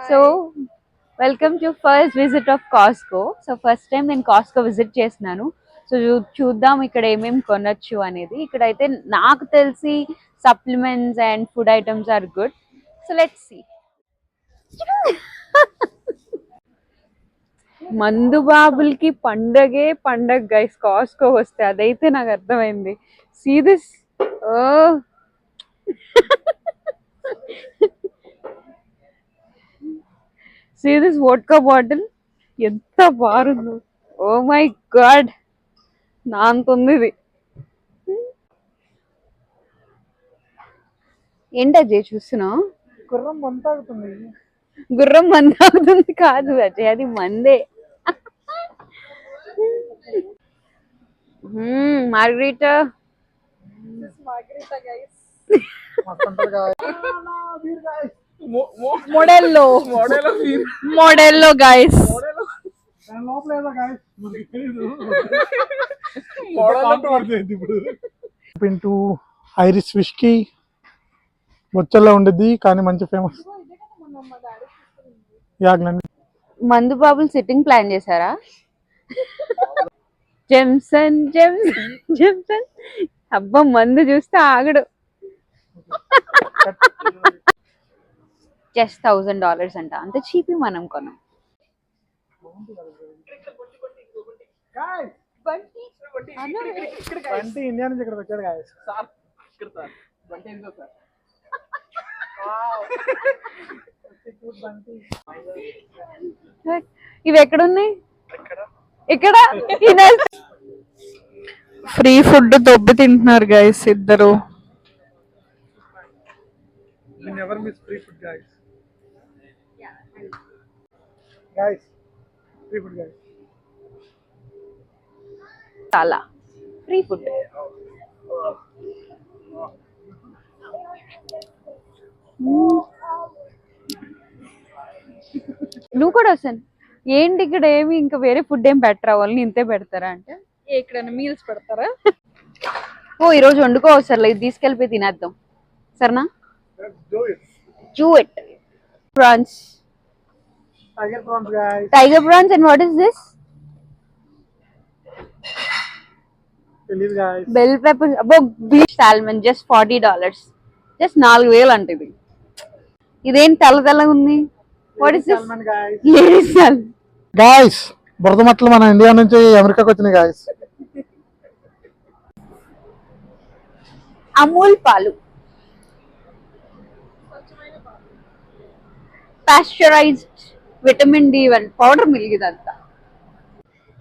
So welcome to first visit of Costco. So first time నేను Costco visit చేస్తున్నాను. So చూద్దాం ఇక్కడ ఏమేమి కొనొచ్చు అనేది. ఇక్కడైతే నాకు తెలిసి supplements and food items are good. So let's see. మందు బాబులకి పండగే పండగ గైస్. కాస్కో వస్తే అదైతే నాకు అర్థమైంది. See this. Oh see this vodka bottle ఎంత బారుందో. ఓ మై గాడ్, నా అంత ఉంది ఇది. ఏంటి అజయ్ చూస్తున్నావు? గుర్రం మంతాగుతుంది. గుర్రం మంది అవుతుంది కాదు అజయ్, అది మందే. Margarita. Modelo Modelo guys. Pintu Irish whisky బొచ్చల్లో ఉండేది కానీ మంచి ఫేమస్. మందు బాబులు సిట్టింగ్ ప్లాన్ చేశారా? Jameson Jameson Jameson. అబ్బా మందు చూస్తే ఆగడు. జస్ట్ $1000 అంట. అంత చీపి మనం కొనం. ఇండియా నుంచి ఇక్కడ వచ్చాడు గాయస్. ఇవి ఎక్కడున్నాయి? ఇక్కడ ఫ్రీ ఫుడ్ దొబ్బి తింటున్నారు గైస్ ఇద్దరు. Never miss free food guys. Guys free food guys. చాలా ఫ్రీ ఫుడ్. నువ్వు కూడా వస్తాను. ఏంటి ఇక్కడ ఏమి ఇంకా వేరే ఫుడ్ ఏం పెట్టరా? వాళ్ళని ఇంతే పెడతారా అంటే ఎక్కడైనా మీల్స్ పెడతారా? ఓ ఈరోజు వండుకోవసర్లే, ఇది తీసుకెళ్ళిపోయి తినేద్దాం. సరేనా? Do it. Prawns. Tiger prawns guys. Tiger prawns. And what is this? Please guys. Bell pepper. Above beef salmon just $40. Just 4000 అంటే ఇది. ఇదేం తెల్ల తెల్లగా ఉంది? What is this? Salmon guys. Ladies salmon. Guys, బురద మట్టలు మన ఇండియా నుంచి అమెరికాకి వచ్చినాయి guys. అమూల్ పాలు. Pasteurized vitamin D1 powder milk ఇదంతా.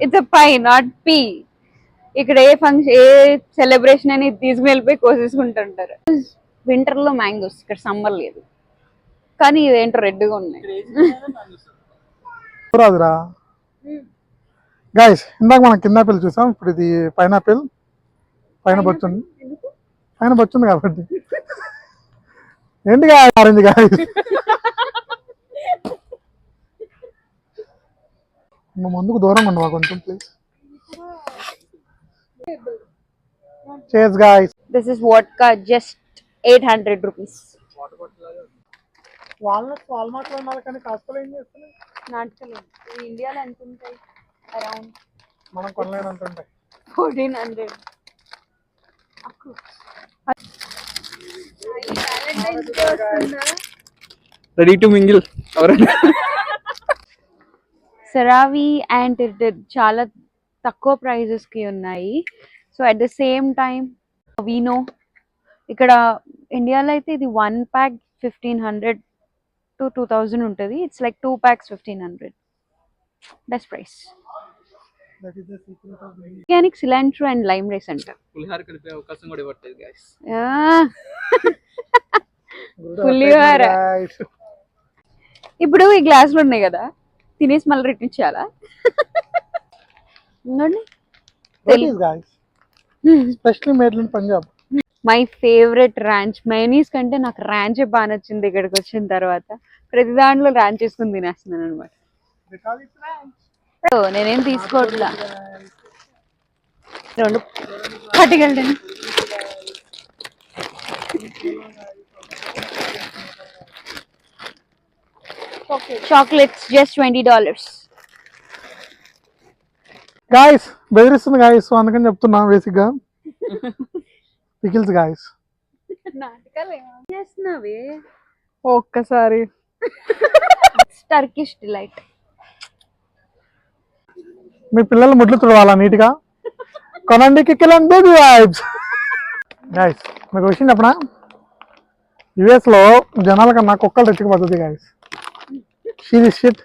It's a pie not pee. ఇక్కడ ఏ ఫంక్షన్ ఏ సెలబ్రేషన్ అని తీసుకువెళ్ళిపోయి కోసేసుకుంటుంటారు. వింటర్ లో మ్యాంగోస్, ఇక్కడ సమ్మర్ లేదు. కానీ ఇదేంటో రెడ్గా ఉన్నాయి. రాదురా గైస్. ఇందాక మనం కిడ్నాపిల్ చూసాం, ఇప్పుడు ఇది పైనాపిల్. పైన బొచ్చుంది, పైన బొచ్చుంది కాబట్టి ఏంటి ఆరెంజ్ గాయస్. ముందుకు దూరం ఉండవా కొంచెం please. Cheers guys. This is vodka, just 800 rupees. Walmart లో ఉన్నారు కానీ కాస్కోలో ఏం చేస్తున్నాయి? నాటకాలు ఇండియాలో ఎంత ఉంటాయి? అరౌండ్ మనం కొనలేనంటుంటాయి. 1400. Ready to mingle. CeraVe and చాలా తక్కువ ప్రైజెస్ కి ఉన్నాయి. So at the same time వీనో. ఇక్కడ ఇండియాలో అయితే ఇది 1 pack 1500 to 2000 ఉంటుంది. It's like 2 packs 1500. Best price. That is the secret of the organic cilantro and lime rice అంట. పులిహార కలిపే అవకాశం కూడా ఇవ్వట్లేదు గైస్. పులిహోర. guys. ఇప్పుడు ఈ గ్లాసులు ఉన్నాయి కదా, తినేసి మళ్ళీ రిటర్న్ ఇచ్చేయాలా? What is guys? Especially made in Punjab. My favourite ranch. Mayonnaise కంటే నాకు ర్యాంచే బాగా నచ్చింది ఇక్కడికి వచ్చిన తర్వాత. ప్రతి దాంట్లో ర్యాంచ్ చేసుకుని తినేస్తున్నాను అనమాట. Because it's ranch. నేనేం తీసుకోవట్లా. రెండు పట్టుకెళ్ళండి. Chocolates just $20. గాయస్ బెదిరిస్తుంది గాయస్, సో అందుకని చెప్తున్నా బేసిక్ గా పికిల్స్ గాయస్. చేస్తున్నావే ఒక్కసారి టర్కిష్ డిలైట్. మీ పిల్లలు ముడ్లు తుడవాలా నీట్ గా, కొనండి కిక్కిల్ అండ్ బేబీ వైబ్స్. గాయస్ మీకు విషయం చెప్పనా, యుఎస్ లో జనాల కన్నా కుక్కలు రెచ్చికి పద్ధతి గాయస్. She this shit.